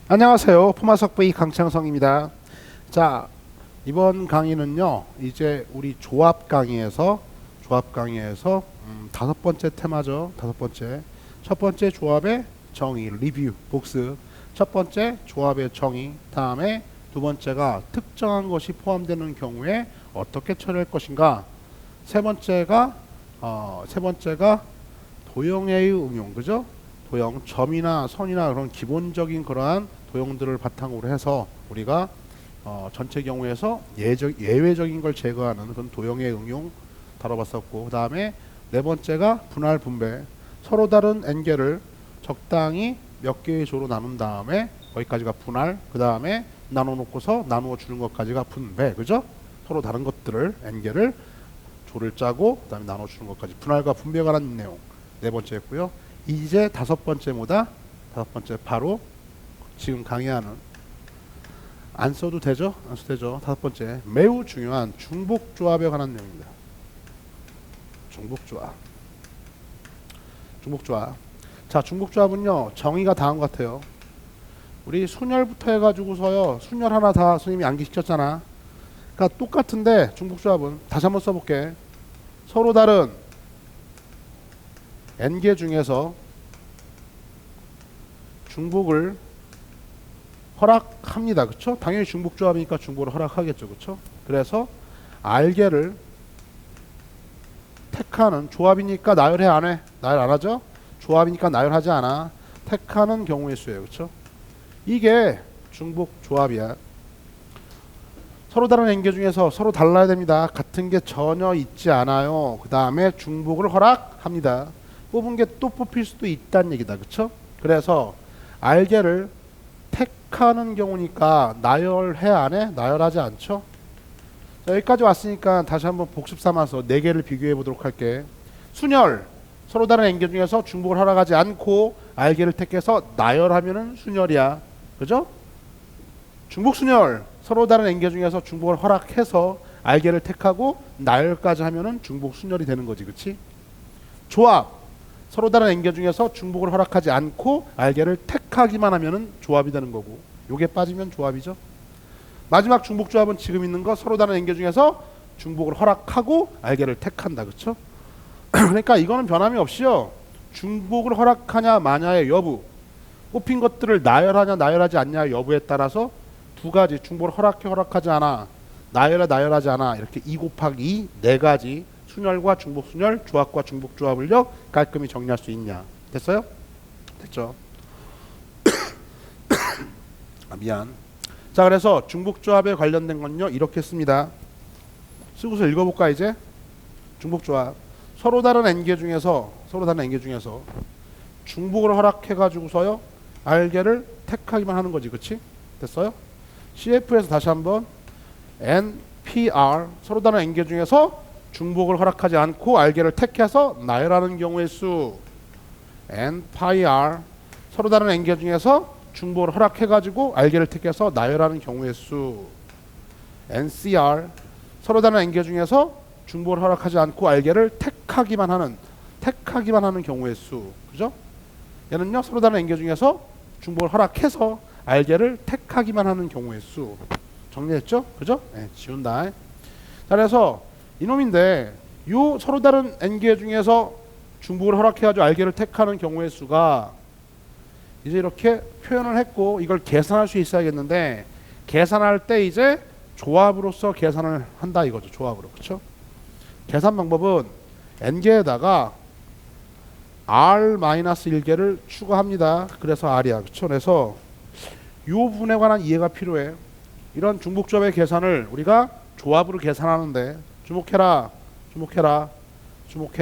안녕하세요. 포마석 V 강창성입니다. 자, 이번 강의는요, 이제 우리 조합 강의에서 다섯 번째 테마죠. 다섯 번째. 첫 번째 조합의 정의, 리뷰, 복습. 첫 번째 조합의 정의. 다음에 두 번째가 특정한 것이 포함되는 경우에 어떻게 처리할 것인가. 세 번째가 도형의 응용, 그죠? 도형, 점이나 선이나 그런 기본적인 그러한 도형들을 바탕으로 해서 우리가 전체 경우에서 예외적인 걸 제거하는 그런 도형의 응용 다뤄봤었고, 그 다음에 네 번째가 분할 분배, 서로 다른 n개를 적당히 몇 개의 조로 나눈 다음에 거기까지가 분할, 그 다음에 나눠놓고서 나누어 주는 것까지가 분배, 그죠? 서로 다른 것들을 n개를 조를 짜고 그 다음에 나눠주는 것까지 분할과 분배에 관한 내용 네 번째였고요. 이제 다섯 번째 바로 지금 강의하는 안 써도 되죠? 안 써도 되죠. 다섯 번째 매우 중요한 중복조합에 관한 내용입니다. 중복조합. 자, 중복조합은요 정의가 다음과 같아요. 우리 순열부터 해가지고서요 순열 하나 다 선생님이 암기시켰잖아. 그러니까 똑같은데 중복조합은 다시 한번 써볼게. 서로 다른 n개 중에서 중복을 허락합니다. 그쵸? 당연히 중복조합이니까 중복을 허락하겠죠. 그쵸? 그래서 r개를 택하는, 조합이니까 나열해 안 해? 나열 안 하죠? 조합이니까 나열하지 않아. 택하는 경우의 수예요. 그쵸? 이게 중복조합이야. 서로 다른 n개 중에서 서로 달라야 됩니다. 같은 게 전혀 있지 않아요. 그 다음에 중복을 허락합니다. 뽑은 게 또 뽑힐 수도 있다는 얘기다. 그쵸? 그래서 r개를 택하는 경우니까 나열해 안 해? 나열하지 않죠? 자, 여기까지 왔으니까 다시 한번 복습 삼아서 네 개를 비교해 보도록 할게. 순열, 서로 다른 n개 중에서 중복을 허락하지 않고 r개를 택해서 나열하면은 순열이야. 그죠? 중복순열, 서로 다른 n개 중에서 중복을 허락해서 r개를 택하고 나열까지 하면은 중복순열이 되는 거지. 그치? 조합, 서로 다른 n개 중에서 중복을 허락하지 않고 r개를 택하기만 하면은 조합이 되는 거고, 요게 빠지면 조합이죠. 마지막 중복조합은 지금 있는 거 서로 다른 n개 중에서 중복을 허락하고 r개를 택한다. 그쵸? 그러니까 이거는 변함이 없이요 중복을 허락하냐 마냐의 여부, 뽑힌 것들을 나열하냐 나열하지 않냐 여부에 따라서 두 가지, 중복을 허락해 허락하지 않아, 나열해 나열하지 않아, 이렇게 2 곱하기 2 네 가지 순열과 중복순열, 조합과 중복조합을요 깔끔히 정리할 수 있냐. 됐어요? 됐죠? 미안. 자, 그래서 중복조합에 관련된 건요 이렇게 씁니다. 쓰고서 읽어볼까 이제? 중복조합, 서로 다른 n개 중에서 중복을 허락해 가지고서요 r개를 택하기만 하는 거지. 그치? 됐어요? CF에서 다시 한번 NPR, 서로 다른 n개 중에서 중복을 허락하지 않고 r개를 택해서 나열하는 경우의 수. NPR, 서로 다른 n개 중에서 중복을 허락해가지고 r개를 택해서 나열하는 경우의 수. NCR, 서로 다른 n개 중에서 중복을 허락하지 않고 r개를 택하기만 하는 경우의 수. 그죠? 얘는요 서로 다른 n개 중에서 중복을 허락해서 r개를 택하기만 하는 경우의 수. 정리했죠? 그죠? 네, 지운다. 자, 그래서 이놈인데 요 서로 다른 n개 중에서 중복을 허락해가지고 r개를 택하는 경우의 수가 이제 이렇게 표현을 했고, 이걸 계산할 수 있어야겠는데 계산할 때 이제 조합으로서 계산을 한다 이거죠. 조합으로. 그렇죠? 계산 방법은 n개에다가 r-1개를 추가합니다. 그래서 r이야. 그렇죠? 그래서 이 부분에 관한 이해가 필요해. 이런 중복조합의 계산을 우리가 조합으로 계산하는데 주목해.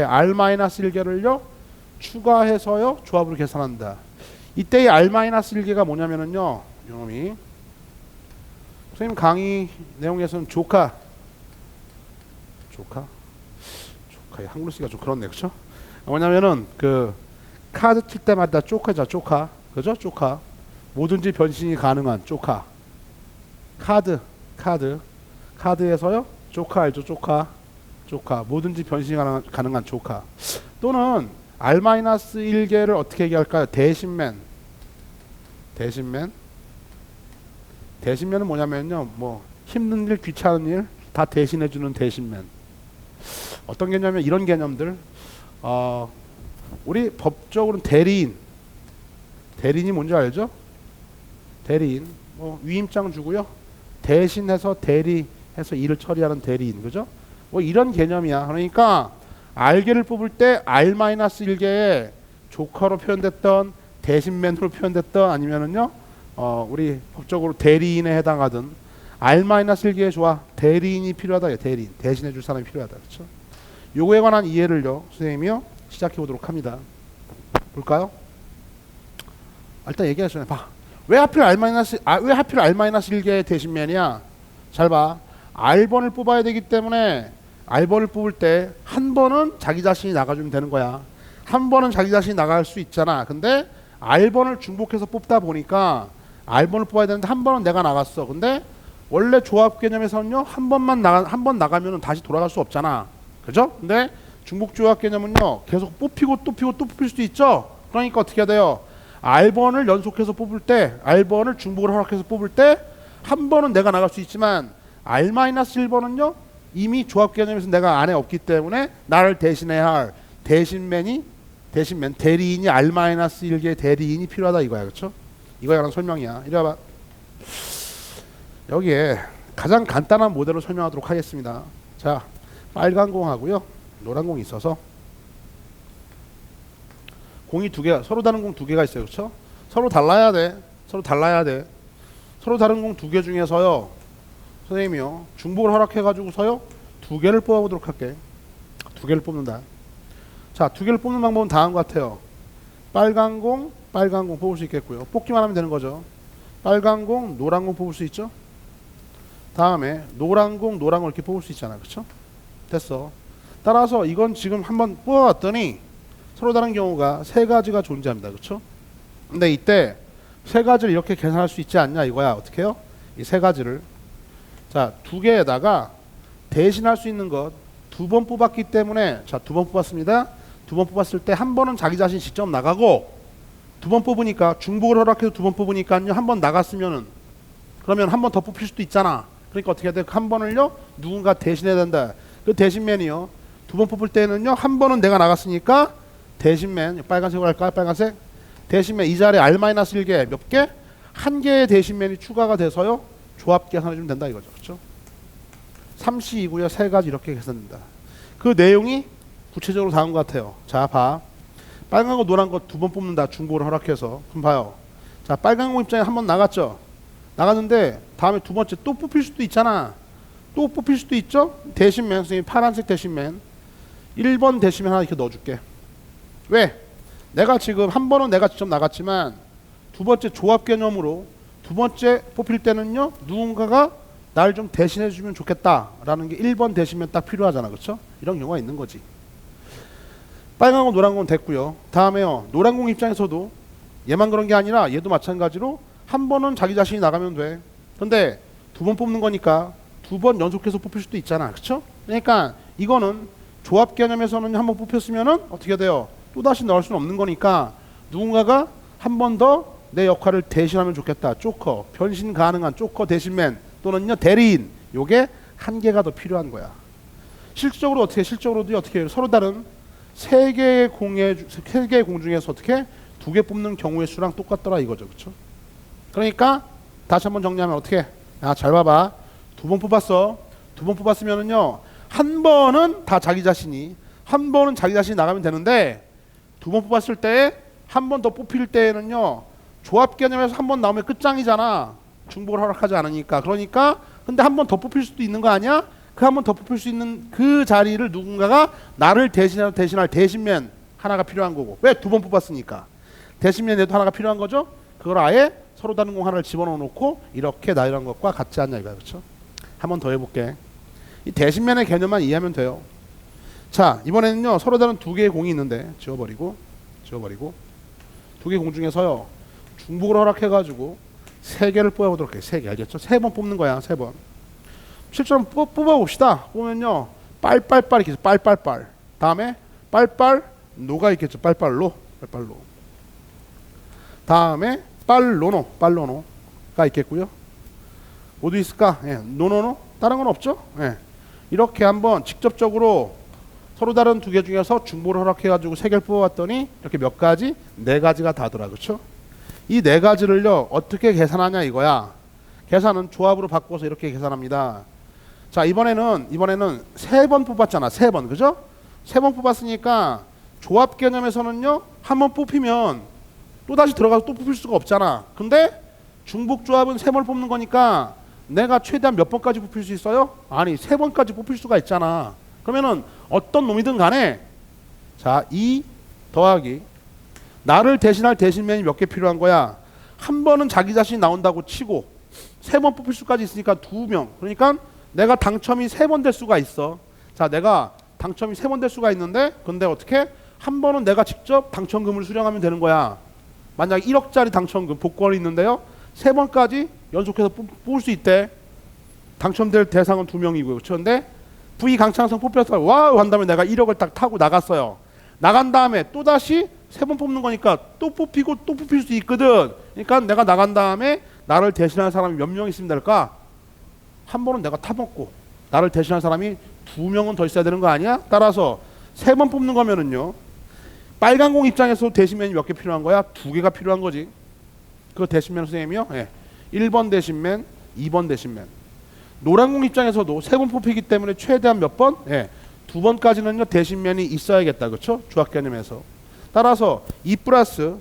r-1개를요 추가해서요 조합으로 계산한다. 이때의 r-1개가 뭐냐면은요, 이놈이 선생님 강의 내용에서는 조카 한글로 쓰기가 좀 그렇네. 그쵸? 뭐냐면은 그 카드 칠 때마다 조카죠. 조카. 그죠? 조카. 뭐든지 변신이 가능한 조카. 카드에서요 조카 알죠? 조카. 뭐든지 변신이 가능한 조카. 또는 r-1개를 어떻게 얘기할까요? 대신맨. 대신면은 뭐냐면요, 뭐 힘든 일, 귀찮은 일 다 대신해주는 대신면. 어떤 개념이면 이런 개념들. 우리 법적으로는 대리인이 뭔지 알죠? 대리인. 뭐 위임장 주고요. 대신해서 대리해서 일을 처리하는 대리인, 그죠? 뭐 이런 개념이야. 그러니까 R개를 뽑을 때 R-1개의 조커로 표현됐던 대신맨으로 표현됐던 아니면은요, 우리 법적으로 대리인에 해당하던 R-1개의 조화, 대리인이 필요하다. 대리인, 대신해줄 사람이 필요하다. 그렇죠? 요거에 관한 이해를요, 선생님이요, 시작해 보도록 합니다. 볼까요? 일단 얘기하시네. 봐. 왜 하필 R-1개의 대신면이야? 잘 봐. R번을 뽑아야 되기 때문에 R번을 뽑을 때 한 번은 자기 자신이 나가주면 되는 거야. 한 번은 자기 자신이 나갈 수 있잖아. 근데 R번을 중복해서 뽑다 보니까 R번을 뽑아야 되는데 한 번은 내가 나갔어. 근데 원래 조합 개념에서는요, 한 번 나가면은 다시 돌아갈 수 없잖아. 그죠? 근데 중복 조합 개념은요, 계속 뽑히고 또 뽑힐 수도 있죠. 그러니까 어떻게 해야 돼요? R번을 연속해서 뽑을 때, R번을 중복을 허락해서 뽑을 때 한 번은 내가 나갈 수 있지만 R-1번은요, 이미 조합 개념에서 내가 안에 없기 때문에 나를 대신해야 할 대신맨, 대리인이 R-1개의 대리인이 필요하다 이거야. 그렇죠? 이거에 관한 설명이야. 이리 와봐. 여기에 가장 간단한 모델로 설명하도록 하겠습니다. 자, 빨간 공하고요, 노란 공이 있어서 공이 두 개, 서로 다른 공 두 개가 있어요. 그렇죠? 서로 달라야 돼. 서로 다른 공 두 개 중에서요, 선생님이요, 중복을 허락해가지고서요, 두 개를 뽑아보도록 할게. 두 개를 뽑는다. 자, 두 개를 뽑는 방법은 다음과 같아요. 빨간 공 뽑을 수 있겠고요. 뽑기만 하면 되는 거죠. 빨간 공, 노란 공 뽑을 수 있죠. 다음에 노란 공 이렇게 뽑을 수 있잖아. 그쵸? 됐어. 따라서 이건 지금 한번 뽑아봤더니 서로 다른 경우가 세 가지가 존재합니다. 그쵸? 근데 이때 세 가지를 이렇게 계산할 수 있지 않냐 이거야. 어떻게 해요? 이 세 가지를, 자, 두 개에다가 대신할 수 있는 것 두 번 뽑았기 때문에, 자, 두 번 뽑았습니다. 두 번 뽑았을 때 한 번은 자기 자신 직접 나가고, 두 번 뽑으니까 중복을 허락해서 두 번 뽑으니까요, 한 번 나갔으면은 그러면 한 번 더 뽑힐 수도 있잖아. 그러니까 어떻게 해야 돼? 한 번을요, 누군가 대신해야 된다. 그 대신맨이요, 두 번 뽑을 때는요, 한 번은 내가 나갔으니까 대신맨, 빨간색으로 할까요? 빨간색. 대신맨 이 자리에 R-1개 몇 개? 한 개의 대신맨이 추가가 돼서요, 조합 계산해주면 된다 이거죠. 그렇죠? 3C2고요. 세 가지 이렇게 계산된다. 그 내용이 구체적으로 다음과 같아요. 자, 봐. 빨간 거 노란 거 두 번 뽑는다. 중복을 허락해서. 그럼 봐요. 자, 빨간 거 입장에 한 번 나갔죠. 나갔는데 다음에 두 번째 또 뽑힐 수도 있잖아. 또 뽑힐 수도 있죠. 대신맨, 선생님 파란색 대신맨 1번 대신맨 하나 이렇게 넣어줄게. 왜? 내가 지금 한 번은 내가 직접 나갔지만 두 번째 조합 개념으로 두 번째 뽑힐 때는요, 누군가가 날 좀 대신해 주면 좋겠다라는 게 1번 대신면 딱 필요하잖아. 그렇죠? 이런 경우가 있는 거지. 빨간 공 노란 공 됐고요. 다음에요, 노란 공 입장에서도 얘만 그런 게 아니라 얘도 마찬가지로 한 번은 자기 자신이 나가면 돼. 근데 두 번 뽑는 거니까 두 번 연속해서 뽑힐 수도 있잖아. 그렇죠? 그러니까 이거는 조합 개념에서는 한 번 뽑혔으면은 어떻게 돼요? 또 다시 넣을 수는 없는 거니까 누군가가 한 번 더 내 역할을 대신하면 좋겠다. 조커, 변신 가능한 조커 대신맨 또는요, 대리인. 요게 한 개가 더 필요한 거야. 실질적으로도 어떻게 해요? 서로 다른 세 개의 공 중에서 어떻게 두 개 뽑는 경우의 수랑 똑같더라 이거죠. 그렇죠? 그러니까 다시 한번 정리하면 어떻게? 잘 봐봐. 두 번 뽑았어. 두 번 뽑았으면은요, 한 번은 자기 자신이 나가면 되는데, 두 번 뽑았을 때 한 번 더 뽑힐 때에는요, 조합 개념에서 한 번 나오면 끝장이잖아. 중복을 허락하지 않으니까. 그러니까 근데 한 번 더 뽑힐 수도 있는 거 아니야? 그 한 번 더 뽑힐 수 있는 그 자리를 누군가가 나를 대신할 대신맨 하나가 필요한 거고. 왜? 두 번 뽑았으니까. 대신맨에도 하나가 필요한 거죠. 그걸 아예 서로 다른 공 하나를 집어넣어 놓고 이렇게 나열한 것과 같지 않냐 이거야. 그렇죠? 한 번 더 해볼게. 이 대신맨의 개념만 이해하면 돼요. 자, 이번에는요, 서로 다른 두 개의 공이 있는데 지워버리고 두 개의 공 중에서요, 중복을 허락해가지고 세 개를 뽑아보도록 해. 세 개, 알겠죠? 세 번 뽑는 거야. 세 번. 실제로 뽑아봅시다. 보면요, 빨빨빨 있겠죠. 빨빨빨. 다음에 빨빨노가 있겠죠. 빨빨로. 다음에 빨로노가 있겠고요. 모두 있을까? 예. 노노노? 다른 건 없죠? 예. 이렇게 한번 직접적으로 서로 다른 두 개 중에서 중복을 허락해가지고 세 개를 뽑아봤더니 이렇게 몇 가지? 네 가지가 다더라. 그렇죠? 이 네 가지를요 어떻게 계산하냐 이거야. 계산은 조합으로 바꿔서 이렇게 계산합니다. 자, 이번에는 세 번 뽑았잖아. 세 번. 그죠? 세 번 뽑았으니까 조합 개념에서는요 한 번 뽑히면 또 다시 들어가서 또 뽑힐 수가 없잖아. 근데 중복 조합은 세 번을 뽑는 거니까 내가 최대한 몇 번까지 뽑힐 수 있어요? 아니, 세 번까지 뽑힐 수가 있잖아. 그러면은 어떤 놈이든 간에 자, 2 더하기 나를 대신할 대신면이 몇 개 필요한 거야? 한 번은 자기 자신이 나온다고 치고 세 번 뽑힐 수까지 있으니까 2명. 그러니까 내가 당첨이 세 번 될 수가 있어. 자, 내가 당첨이 세 번 될 수가 있는데 근데 어떻게? 한 번은 내가 직접 당첨금을 수령하면 되는 거야. 만약 1억짜리 당첨금 복권이 있는데요. 세 번까지 연속해서 뽑을 수 있대. 당첨될 대상은 2명이고요. 그렇죠? 근데 V 강창성 뽑혔어. 와우 한 다음에 내가 1억을 딱 타고 나갔어요. 나간 다음에 또다시 세 번 뽑는 거니까 또 뽑히고 또 뽑힐 수 있거든. 그러니까 내가 나간 다음에 나를 대신할 사람이 몇 명 있으면 될까? 한 번은 내가 타먹고 나를 대신할 사람이 2명은 더 있어야 되는 거 아니야? 따라서 세 번 뽑는 거면은요 빨간 공 입장에서 대신면이 몇 개 필요한 거야? 2개가 필요한 거지. 그거 대신면 선생님이요? 예. 1번 대신면, 2번 대신면. 노란 공 입장에서도 세 번 뽑히기 때문에 최대한 몇 번? 예. 2번까지는요 대신면이 있어야겠다. 그렇죠? 조합 개념에서. 따라서 2 플러스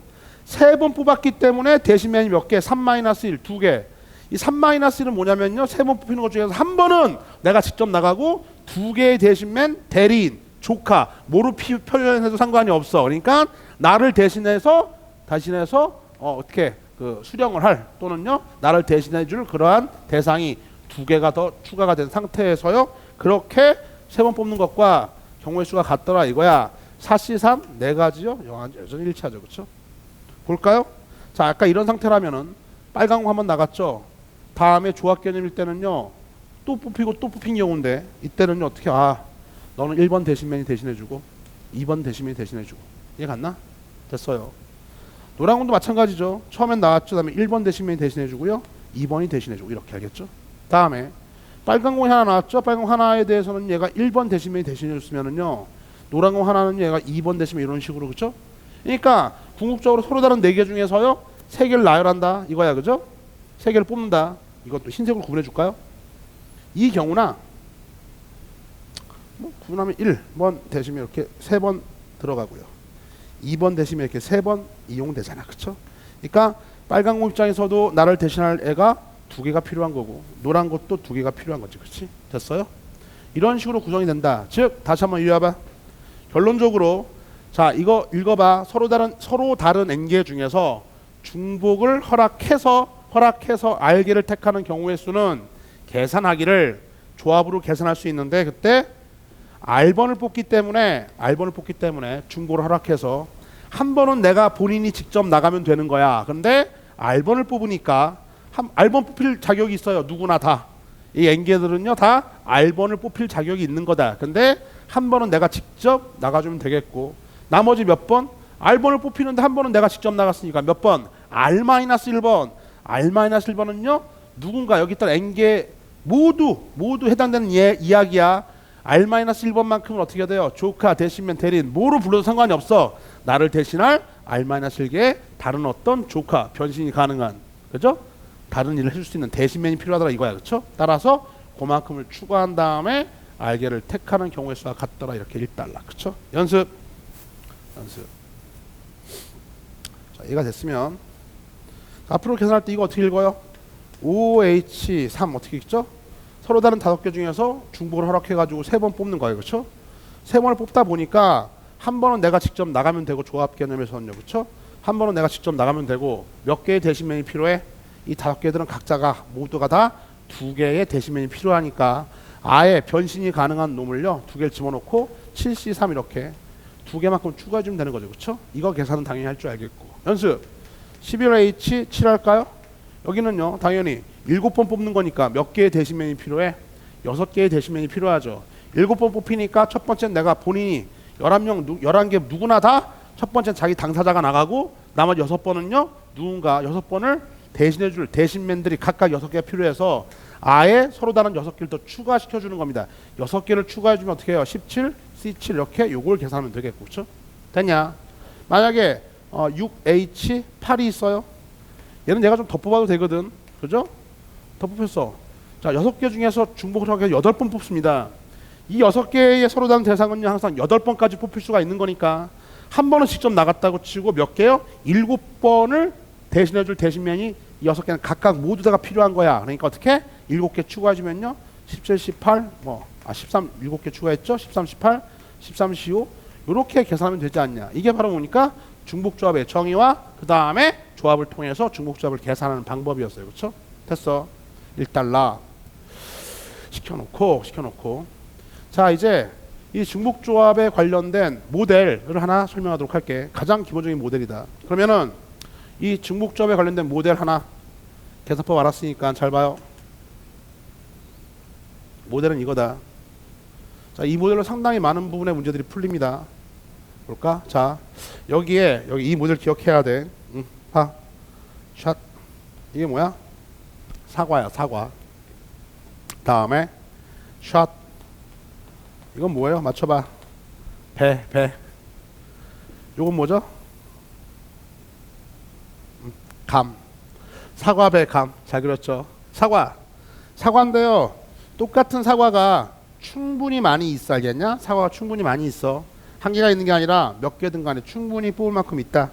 세 번 뽑았기 때문에 대신면이 몇 개? 3-1, 2개. 이 3-1은 뭐냐면요. 세 번 뽑히는 것 중에서 한 번은 내가 직접 나가고 2개의 대신면 대리인, 조카, 뭐로 표현해도 상관이 없어. 그러니까 나를 대신해서 어떻게 그 수령을 할 또는요 나를 대신해 줄 그러한 대상이 2개가 더 추가가 된 상태에서요 그렇게 세 번 뽑는 것과 경우의 수가 같더라 이거야. 사실상 네 가지요. 여전히 일치하죠. 그렇죠? 볼까요? 자, 아까 이런 상태라면은 빨간 공 한번 나갔죠. 다음에 조합 개념일 때는요 또 뽑히고 또 뽑힌 경우인데 이때는요 어떻게 너는 1번 대신면이 대신해주고 2번 대신면이 대신해주고 이해 갔나? 됐어요. 노란 공도 마찬가지죠. 처음엔 나왔죠. 다음에 1번 대신면이 대신해주고요 2번이 대신해주고 이렇게 알겠죠? 다음에 빨간 공이 하나 나왔죠. 빨간 공 하나에 대해서는 얘가 1번 대신면이 대신해줬으면은요 노란 공 하나는 얘가 2번 대신면 이런 식으로. 그렇죠? 그러니까 궁극적으로 서로 다른 4개 중에서요 3개를 나열한다 이거야. 그죠? 3개를 뽑는다. 이것도 흰색으로 구분해 줄까요? 이 경우나 구분하면 1번 대시면 이렇게 3번 들어가고요. 2번 대시면 이렇게 3번 이용되잖아. 그쵸? 그러니까 빨간 공 입장에서도 나를 대신할 애가 2개가 필요한 거고 노란 것도 2개가 필요한 거지. 그렇지? 됐어요? 이런 식으로 구성이 된다. 즉 다시 한번 이해해봐. 결론적으로 자 이거 읽어봐. 서로 다른 n개 중에서 중복을 허락해서 R개를 택하는 경우의 수는 계산하기를 조합으로 계산할 수 있는데 그때 R번을 뽑기 때문에 중복을 허락해서 한 번은 내가 본인이 직접 나가면 되는 거야. 근데 R번을 뽑으니까 R번 뽑힐 자격이 있어요. 누구나 다. 이 n개들은요 다 R번을 뽑힐 자격이 있는 거다. 근데 한 번은 내가 직접 나가주면 되겠고 나머지 몇 번? R번을 뽑히는데 한 번은 내가 직접 나갔으니까 몇 번? R-1번. R-1번은요 누군가 여기 있던 n개 모두 해당되는 이야기야. R-1번만큼은 어떻게 돼요? 조카, 대신면, 대리인 뭐로 불러도 상관이 없어. 나를 대신할 R-1개의 다른 어떤 조카, 변신이 가능한 그죠? 다른 일을 해줄 수 있는 대신면이 필요하더라 이거야. 그렇죠? 따라서 그만큼을 추가한 다음에 R개를 택하는 경우의 수가 같더라. 이렇게 1달러. 그렇죠? 연습. 자, 이해가 됐으면 앞으로 계산할 때 이거 어떻게 읽어요? OH3 어떻게 읽죠? 서로 다른 5개 중에서 중복을 허락해가지고 3번 뽑는 거예요. 그렇죠? 3번을 뽑다 보니까 한 번은 내가 직접 나가면 되고 조합 개념에서는요. 그렇죠? 한 번은 내가 직접 나가면 되고 몇 개의 대신면이 필요해? 이 5개들은 각자가 모두가 다 2개의 대신면이 필요하니까 아예 변신이 가능한 놈을요 2개를 집어넣고 7C3 이렇게 2개만큼 추가해주면 되는 거죠. 그렇죠? 이거 계산은 당연히 할 줄 알겠고. 연습 11H 7할까요? 여기는요 당연히 7번 뽑는 거니까 몇 개의 대신면이 필요해? 6개의 대신면이 필요하죠. 7번 뽑히니까 첫 번째는 내가 본인이 11개 누구나 다 첫 번째는 자기 당사자가 나가고 나머지 6번은요 누군가 6번을 대신해줄 대신맨들이 각각 6개가 필요해서 아예 서로 다른 6개를 더 추가시켜 주는 겁니다. 6개를 추가해 주면 어떻게 해요? 17, C7 이렇게 요걸 계산하면 되겠고. 그렇죠? 됐냐? 만약에 6H8이 있어요. 얘는 내가 좀 더 뽑아도 되거든. 그죠? 더 뽑혔어. 자, 6개 중에서 중복을 하게 8번 뽑습니다. 이 6개의 서로 다른 대상은요, 항상 8번까지 뽑힐 수가 있는 거니까 한 번은 직접 나갔다고 치고 몇 개요? 7번을 대신해 줄 대신면이 이 6개는 각각 모두 다가 필요한 거야. 그러니까 어떻게? 7개 추가해 주면요. 17, 18, 13, 7개 추가했죠? 13, 18, 13, 15 이렇게 계산하면 되지 않냐. 이게 바로 뭐니까? 중복조합의 정의와 그 다음에 조합을 통해서 중복조합을 계산하는 방법이었어요. 그렇죠? 됐어. 1달러 시켜놓고 자, 이제 이 중복조합에 관련된 모델을 하나 설명하도록 할게. 가장 기본적인 모델이다. 그러면은 이 중복조합에 관련된 모델 하나 계산법 알았으니까 잘 봐요. 모델은 이거다. 자, 이 모델로 상당히 많은 부분의 문제들이 풀립니다. 볼까? 자, 여기 이 모델 기억해야 돼. 봐. 샷. 이게 뭐야? 사과야, 사과. 다음에 샷. 이건 뭐예요? 맞춰봐. 배. 요건 뭐죠? 감. 사과, 배, 감. 잘 그렸죠? 사과인데요. 똑같은 사과가 충분히 많이 있어. 알겠냐? 사과가 충분히 많이 있어. 한 개가 있는 게 아니라 몇 개든 간에 충분히 뽑을 만큼 있다.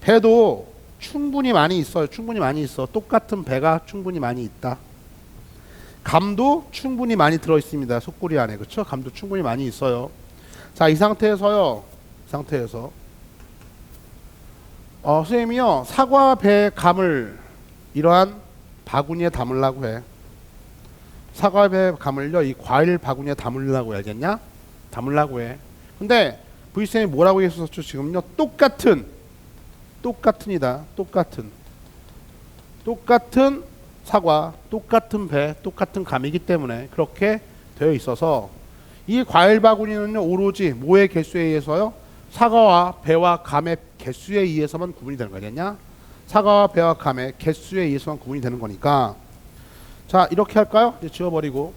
배도 충분히 많이 있어요. 충분히 많이 있어. 똑같은 배가 충분히 많이 있다. 감도 충분히 많이 들어 있습니다. 속구리 안에. 그렇죠? 감도 충분히 많이 있어요. 자, 이 상태에서 선생님이요, 사과, 배, 감을 이러한 바구니에 담으려고 해. 사과, 배, 감을요, 이 과일 바구니에 담으려고 해야겠냐? 담으려고 해. 근데 V쌤이 뭐라고 했었죠? 지금요, 똑같은 사과, 똑같은 배, 똑같은 감이기 때문에 그렇게 되어 있어서 이 과일 바구니는요, 오로지 뭐의 개수에 의해서요? 사과와 배와 감의 개수에 의해서만 구분이 되는 거겠냐? 사과와 배와 감의 개수에 의해서만 구분이 되는 거니까. 자, 이렇게 할까요? 이제 지워버리고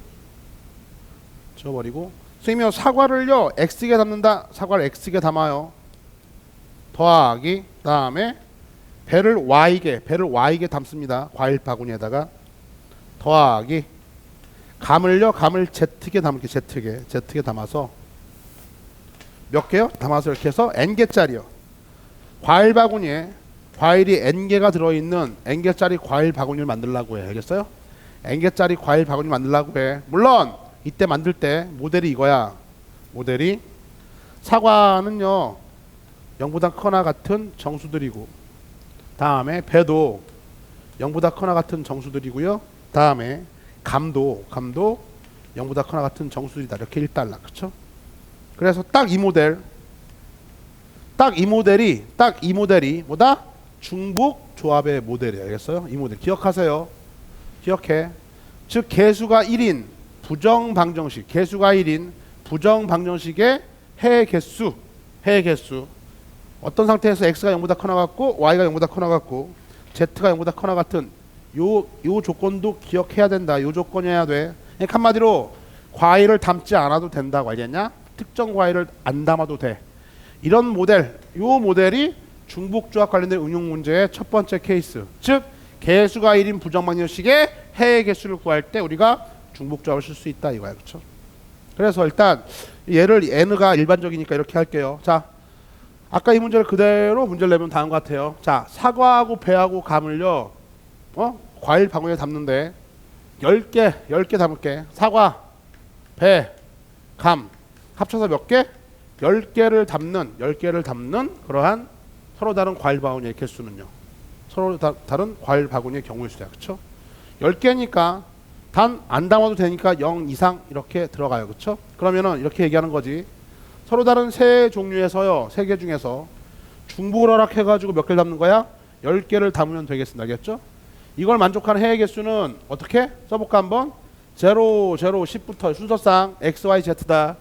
선생님이요, 사과를요 X개 담는다. 사과를 X개 담아요. 더하기 다음에 배를 Y개 담습니다. 과일 바구니에다가 더하기 감을 Z개 담을게. Z개 담아서 몇 개요? 담아서 이렇게 해서 N개짜리요. 과일 바구니에 과일이 N개가 들어있는 N개짜리 과일 바구니를 만들려고 해. 알겠어요? N개짜리 과일 바구니 만들려고 해. 물론 이때 만들 때 모델이 이거야. 모델이 사과는요 0보다 크거나 같은 정수들이고, 다음에 배도 0보다 크거나 같은 정수들이고요. 다음에 감도 0보다 크거나 같은 정수들이다. 이렇게 1달러. 그렇죠? 그래서 딱 이 모델이 뭐다? 중복 조합의 모델이에요. 알겠어요? 이 모델 기억하세요. 기억해. 즉 개수가 1인 부정방정식, 개수가 1인 부정방정식의 해의 개수. 어떤 상태에서 x가 0보다 커나 같고 y가 0보다 커나 같고 z가 0보다 커나 같은 요 조건도 기억해야 된다. 요 조건이어야 돼. 그러니까 한마디로 과일을 담지 않아도 된다고. 알겠냐? 특정 과일을 안 담아도 돼. 이런 모델, 요 모델이 중복조합 관련된 응용 문제의 첫 번째 케이스. 즉 개수가 1인 부정방정식의 해의 개수를 구할 때 우리가 중복조합을 쓸 수 있다 이거야. 그렇죠? 그래서 일단 얘를 n가 일반적이니까 이렇게 할게요. 자, 아까 이 문제를 그대로 문제를 내면 다음 것 같아요. 자, 사과하고 배하고 감을요 과일 바구니에 담는데 10개 담을게. 사과, 배, 감 합쳐서 몇 개? 10개를 담는 그러한 서로 다른 과일 바구니의 개수는요, 서로 다른 과일 바구니의 경우의 수야. 그렇죠? 10개니까 단 안 담아도 되니까 0 이상 이렇게 들어가요. 그렇죠? 그러면은 이렇게 얘기하는 거지. 서로 다른 세 종류에서요, 세 개 중에서 중복을 허락해가지고 몇 개를 담는 거야? 10개를 담으면 되겠습니다. 알겠죠? 이걸 만족하는 해의 개수는 어떻게 써볼까 한번? 0, 0, 10부터 순서상 x, y, z다.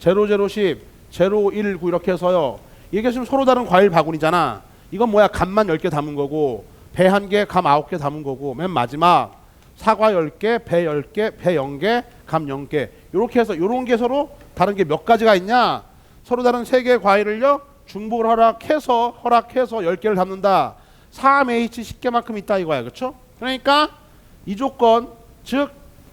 0, 0, 10, 0, 1, 9 이렇게 해서요. 이 개수는 서로 다른 과일 바구니잖아. 이건 뭐야? 감만 10개 담은 거고, 배 1개, 감 9개 담은 거고, 맨 마지막 사과 10개, 배 10개, 배 0개, 감 0개. 이렇게 해서 요런 게 서로 다른 게 몇 가지가 있냐? 서로 다른 세 개의 과일을요. 중복을 허락해서 10개를 담는다. 3H 10개만큼 있다 이거야. 그렇죠? 그러니까 이 조건 즉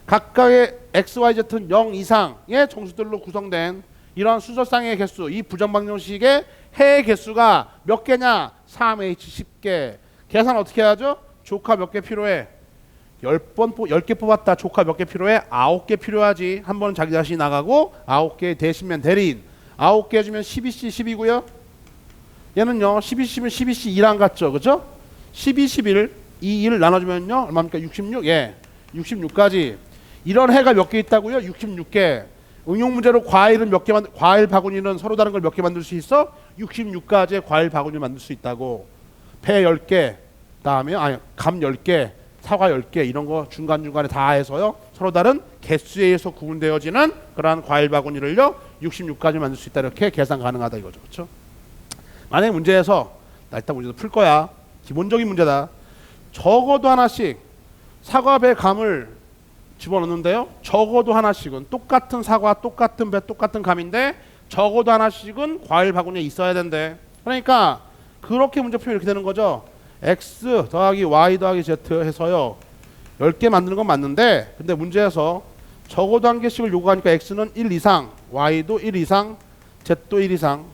각각의 XYZ는 0 이상의 정수들로 구성된 이런 순서쌍의 개수, 이 부정방정식의 해의 개수가 몇 개냐? 3H 10개. 계산 어떻게 해야죠? 조카 몇 개 필요해? 10개 뽑았다. 조카 몇 개 필요해? 9개 필요하지. 한 번은 자기 자신이 나가고 9개 대신면 대리인. 9개 주면 12C 10이고요. 얘는요. 12C면 12C 2랑 같죠. 그죠? 12, 11, 2, 1 나눠주면요. 얼마입니까? 66? 예. 66까지. 이런 해가 몇 개 있다고요? 66개. 응용 문제로 과일은 몇 개 과일 바구니는 서로 다른 걸 몇 개 만들 수 있어? 66가지의 과일 바구니를 만들 수 있다고. 배 10개, 다음에 감 10개, 사과 10개 이런 거 중간중간에 다 해서요. 서로 다른 개수에 의해서 구분되어지는 그러한 과일 바구니를요. 66가지 만들 수 있다. 이렇게 계산 가능하다 이거죠. 그렇죠? 만약에 문제에서 나 일단 문제도 풀 거야. 기본적인 문제다. 적어도 하나씩 사과, 배, 감을 집어넣는데요. 적어도 하나씩은 똑같은 사과, 똑같은 배, 똑같은 감인데 적어도 하나씩은 과일 바구니에 있어야 된대. 그러니까 그렇게 문제 풀면 이렇게 되는 거죠. X 더하기 Y 더하기 Z 해서요. 10개 만드는 건 맞는데 근데 문제에서 적어도 한 개씩을 요구하니까 X는 1 이상, Y도 1 이상, Z도 1 이상.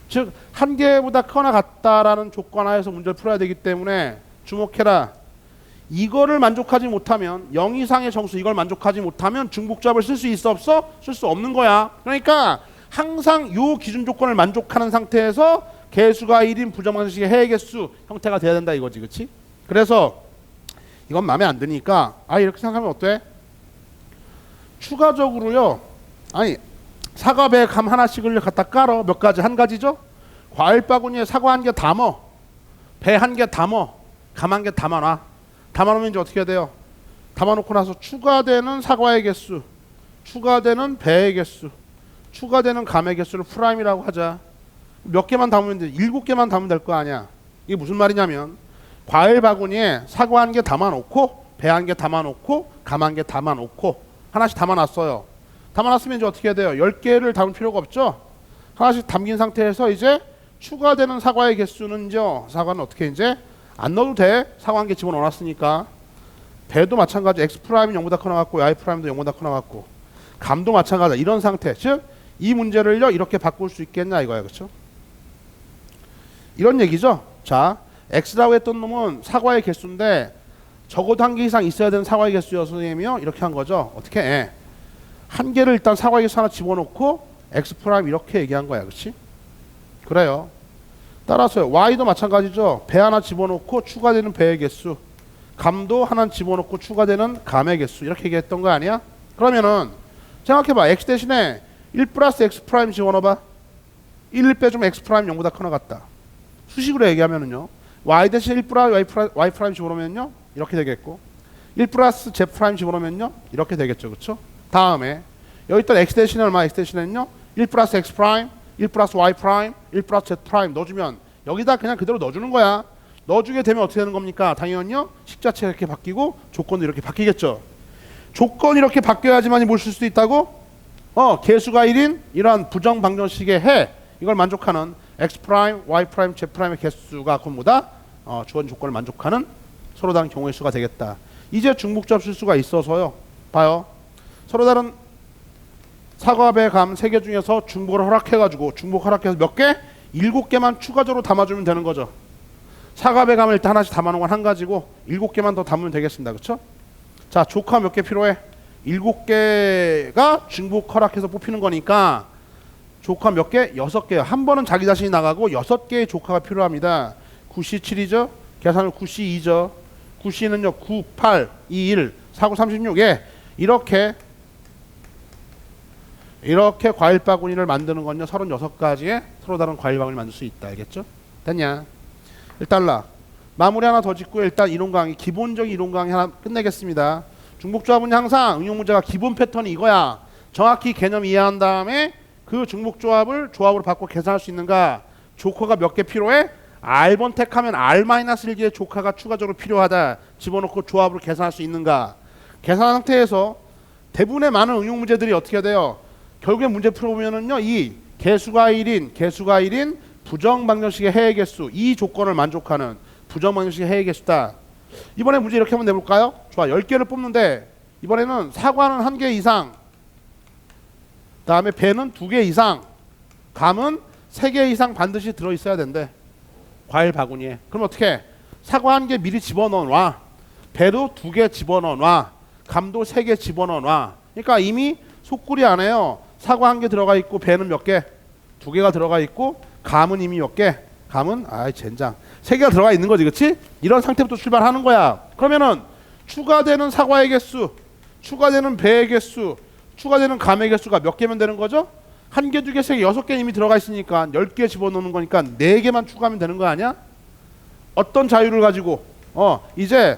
즉 한 개보다 크거나 같다라는 조건 하에서 문제를 풀어야 되기 때문에 주목해라. 이거를 만족하지 못하면 0 이상의 정수 이걸 만족하지 못하면 중복조합을 쓸 수 있어 없어? 쓸 수 없는 거야. 그러니까 항상 요 기준 조건을 만족하는 상태에서 개수가 1인 부정방정식의 해의 개수 형태가 돼야 된다 이거지. 그렇지? 그래서 이건 마음에 안 드니까 이렇게 생각하면 어때? 추가적으로요. 사과, 배, 감 하나씩을 갖다 깔어. 몇 가지? 한 가지죠? 과일 바구니에 사과 한 개 담어. 배 한 개 담어. 감 한 개 담아놔. 담아놓으면 이제 어떻게 돼요? 담아놓고 나서 추가되는 사과의 개수, 추가되는 배의 개수, 추가되는 감의 개수를 프라임이라고 하자. 몇 개만 담으면 돼? 7개만 담으면 될 거 아니야. 이게 무슨 말이냐면 과일 바구니에 사과 한 개 담아놓고 배 한 개 담아놓고 감 한 개 담아놓고 하나씩 담아놨어요. 담아놨으면 이제 어떻게 돼요? 10개를 담을 필요가 없죠? 하나씩 담긴 상태에서 이제 추가되는 사과의 개수는 이제 사과는 어떻게 이제 안 넣어도 돼. 사과 한 개 집어넣어놨으니까. 배도 마찬가지. X 프라임이 0보다 커 나갔고 Y 프라임도 0보다 커 나갔고 감도 마찬가지다. 이런 상태. 즉 이 문제를요 이렇게 바꿀 수 있겠냐 이거야. 그렇죠? 이런 얘기죠. 자, X라고 했던 놈은 사과의 개수인데 적어도 한 개 이상 있어야 되는 사과의 개수여서 선생님이요 이렇게 한 거죠. 어떻게? 한 개를 일단 사과의 개수 하나 집어넣고 X 프라임 이렇게 얘기한 거야. 그렇지? 그래요. 따라서요. Y도 마찬가지죠. 배 하나 집어넣고 추가되는 배의 개수, 감도 하나 집어넣고 추가되는 감의 개수 이렇게 얘기했던 거 아니야? 그러면은 생각해봐. X 대신에 1 플러스 X 프라임 집어넣어봐. 1 빼주면 X 프라임 0보다 커 나갔다. 수식으로 얘기하면은요. Y 대신 1 플러스 Y 프라임 집어넣으면요. 이렇게 되겠고 1 플러스 Z 프라임 집어넣으면요. 이렇게 되겠죠. 그렇죠? 다음에 여기 있던 X 대신에 얼마? X 대신에는요. 1 플러스 X 프라임 1 플러스 Y 프라임, 1 플러스 Z 프라임 넣어주면 여기다 그냥 그대로 넣어주는 거야. 넣어주게 되면 어떻게 되는 겁니까? 당연히요. 식자체가 이렇게 바뀌고 조건도 이렇게 바뀌겠죠. 조건이 이렇게 바뀌어야지만이 뭘 쓸 수도 있다고? 개수가 1인 이러한 부정방정식의 해 이걸 만족하는 X 프라임, Y 프라임, Z 프라임의 개수가 그보다 주어진 조건을 만족하는 서로 다른 경우의 수가 되겠다. 이제 중복조합 쓸 수가 있어서요. 봐요. 서로 다른 사과, 배, 감 3개 중에서 중복을 허락해가지고 중복 허락해서 몇 개? 7개만 추가적으로 담아주면 되는 거죠. 사과, 배, 감을 일단 하나씩 담아놓은 건 한 가지고 7개만 더 담으면 되겠습니다. 그렇죠? 자, 조카 몇 개 필요해? 7개가 중복 허락해서 뽑히는 거니까 조카 몇 개? 6개요. 한 번은 자기 자신이 나가고 6개의 조카가 필요합니다. 9C 7이죠? 계산을 9C 2죠. 9C는요 9, 8, 2, 1, 4, 9, 36. 예. 이렇게 과일 바구니를 만드는 건요 36가지의 서로 다른 과일 바구니를 만들 수 있다. 알겠죠? 됐냐? 일단 마무리 하나 더 짓고 일단 이론 강의, 기본적인 이론 강의 하나 끝내겠습니다. 중복조합은 항상 응용 문제가 기본 패턴이 이거야. 정확히 개념 이해한 다음에 그 중복조합을 조합으로 바꿔 계산할 수 있는가? 조커가 몇 개 필요해? R번 택하면 R-1개의 조카가 추가적으로 필요하다. 집어넣고 조합으로 계산할 수 있는가? 계산한 상태에서 대부분의 많은 응용 문제들이 어떻게 돼요? 결국에 문제 풀어보면은요, 이 개수가 1인 부정방정식의 해의 개수, 이 조건을 만족하는 부정방정식의 해의 개수다. 이번에 문제 이렇게 한번 내볼까요? 좋아, 10개를 뽑는데 이번에는 사과는 1개 이상, 다음에 배는 2개 이상, 감은 3개 이상 반드시 들어있어야 된대. 과일 바구니에. 그럼 어떻게? 사과 1개 미리 집어넣어놔. 배도 2개 집어넣어놔. 감도 3개 집어넣어놔. 그러니까 이미 속구리 안에요. 사과 1개 들어가 있고 배는 몇 개? 2개가 들어가 있고 감은 이미 몇 개? 감은 젠장 3개가 들어가 있는 거지, 그치? 이런 상태부터 출발하는 거야. 그러면은 추가되는 사과의 개수, 추가되는 배의 개수, 추가되는 감의 개수가 몇 개면 되는 거죠? 1개, 2개, 3개, 6개 이미 들어가 있으니까 10개 집어넣는 거니까 4개만 추가하면 되는 거 아니야? 어떤 자유를 가지고 이제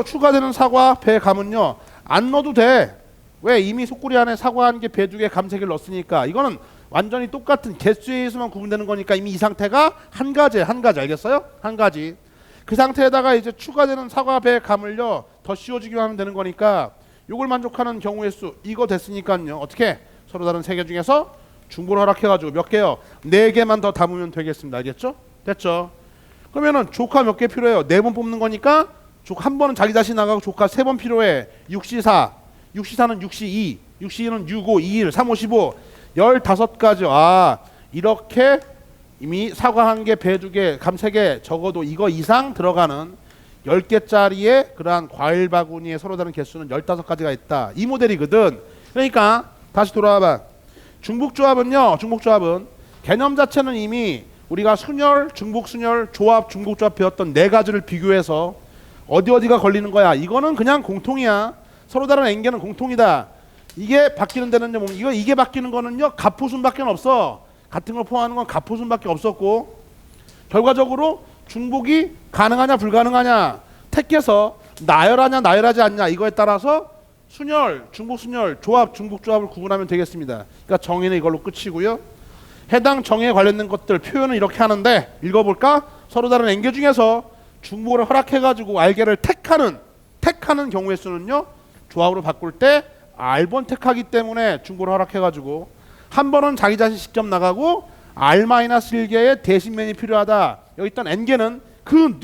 추가되는 사과, 배, 감은요 안 넣어도 돼. 왜? 이미 속구리 안에 사과 1개, 배 2개, 감 3개를 넣었으니까. 이거는 완전히 똑같은 개수에 의해서만 구분되는 거니까 이미 이 상태가 한 가지 알겠어요? 한 가지. 그 상태에다가 이제 추가되는 사과, 배, 감을요 더 씌워주기만 하면 되는 거니까 요걸 만족하는 경우의 수 이거 됐으니까요 어떻게? 서로 다른 3개 중에서 중보를 허락해가지고 몇 개요? 4개만 더 담으면 되겠습니다. 알겠죠? 됐죠? 그러면은 조카 몇 개 필요해요? 4번 뽑는 거니까 조카 한 번은 자기 자신 나가고 조카 3번 필요해. 6C4, 6C4는 6C2, 6C2는 6, 5, 2, 1, 3, 5, 15 15가지. 이렇게 이미 사과 1개, 배 2개, 감 3개 적어도 이거 이상 들어가는 10개짜리의 그러한 과일 바구니에 서로 다른 개수는 15가지가 있다. 이 모델이거든. 그러니까 다시 돌아와봐. 중복조합은 개념 자체는 이미 우리가 순열, 중복순열, 조합, 중복조합 배웠던 4가지를 비교해서 어디가 걸리는 거야. 이거는 그냥 공통이야. 서로 다른 N개는 공통이다. 이게 바뀌는 데는요, 이게 바뀌는 거는요 갑호순밖에 없어. 같은 걸 포함하는 건 갑호순밖에 없었고, 결과적으로 중복이 가능하냐 불가능하냐 택해서 나열하냐 나열하지 않냐 이거에 따라서 순열, 중복순열, 조합, 중복조합을 구분하면 되겠습니다. 그러니까 정의는 이걸로 끝이고요. 해당 정의에 관련된 것들 표현은 이렇게 하는데 읽어볼까? 서로 다른 N개 중에서 중복을 허락해가지고 R개를 택하는 경우의 수는요 조합으로 바꿀 때 R번 택하기 때문에 중복을 허락해가지고 한 번은 자기 자신 직접 나가고 R-1개의 대신면이 필요하다. 여기 있던 N개는 그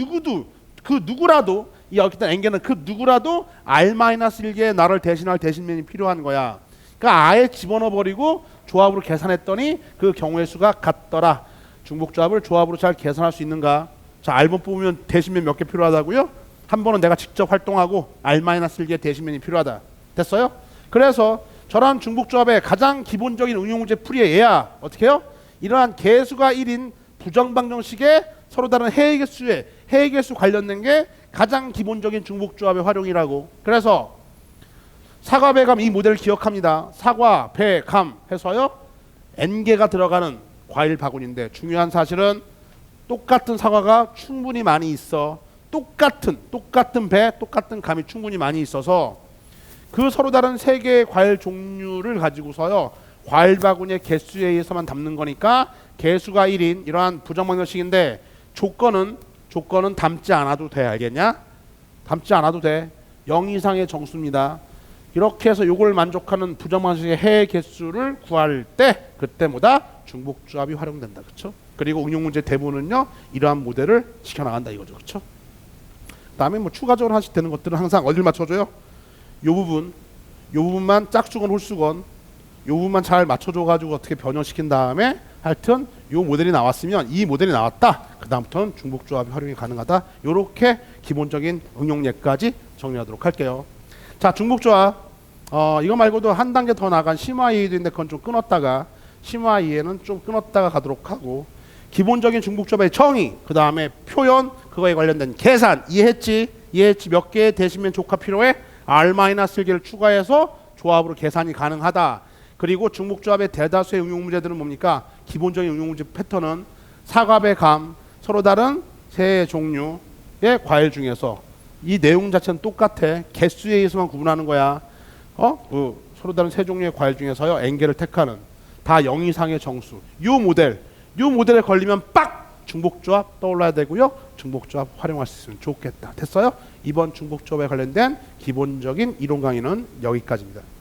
누구라도 여기 있던 N개는 그 누구라도 R-1개의 나를 대신할 대신면이 필요한 거야. 그러니까 아예 집어넣어버리고 조합으로 계산했더니 그 경우의 수가 같더라. 중복조합을 조합으로 잘 계산할 수 있는가? 자, R번 뽑으면 대신면 몇 개 필요하다고요? 한 번은 내가 직접 활동하고 R-1개의 대신면이 필요하다. 됐어요? 그래서 저런 중복조합의 가장 기본적인 응용 문제 풀이에 얘야 어떻게 해요? 이러한 개수가 1인 부정방정식의 서로 다른 해의 개수 관련된 게 가장 기본적인 중복조합의 활용이라고. 그래서 사과, 배, 감 이 모델을 기억합니다. 사과, 배, 감 해서요 N개가 들어가는 과일 바구니인데 중요한 사실은 똑같은 사과가 충분히 많이 있어. 똑같은 배, 똑같은 감이 충분히 많이 있어서 그 서로 다른 3개의 과일 종류를 가지고서요 과일 바구니의 개수에 의해서만 담는 거니까 개수가 1인 이러한 부정방정식인데 조건은 담지 않아도 돼. 알겠냐? 담지 않아도 돼. 0 이상의 정수입니다. 이렇게 해서 요걸 만족하는 부정방정식의 해의 개수를 구할 때 그때 뭐다? 중복조합이 활용된다. 그렇죠? 그리고 응용 문제 대부분은요 이러한 모델을 지켜나간다 이거죠. 그렇죠? 그다음에 뭐 추가적으로 하실 되는 것들은 항상 어딜 맞춰줘요? 요 부분만 짝수건 홀수건 요 부분만 잘 맞춰줘가지고 어떻게 변형시킨 다음에 하여튼 요 모델이 나왔으면 이 모델이 나왔다. 그 다음부터는 중복조합이 활용이 가능하다. 요렇게 기본적인 응용예까지 정리하도록 할게요. 자, 중복조합 이거 말고도 한 단계 더 나간 심화이해도 있는데 그건 좀 끊었다가 심화이해는 좀 끊었다가 가도록 하고 기본적인 중복조합의 정의 그 다음에 표현 그거에 관련된 계산 이해했지 몇 개의 대신면 조카 필요해? R-1개를 추가해서 조합으로 계산이 가능하다. 그리고 중복조합의 대다수의 응용 문제들은 뭡니까? 기본적인 응용 문제 패턴은 사과, 배, 감 서로 다른 세 종류의 과일 중에서 이 내용 자체는 똑같아. 개수에 의해서만 구분하는 거야. 서로 다른 세 종류의 과일 중에서요 N개를 택하는 다 0 이상의 정수. 요 모델에 걸리면 빡 중복조합 떠올라야 되고요. 중복조합 활용할 수 있으면 좋겠다. 됐어요? 이번 중복조합에 관련된 기본적인 이론 강의는 여기까지입니다.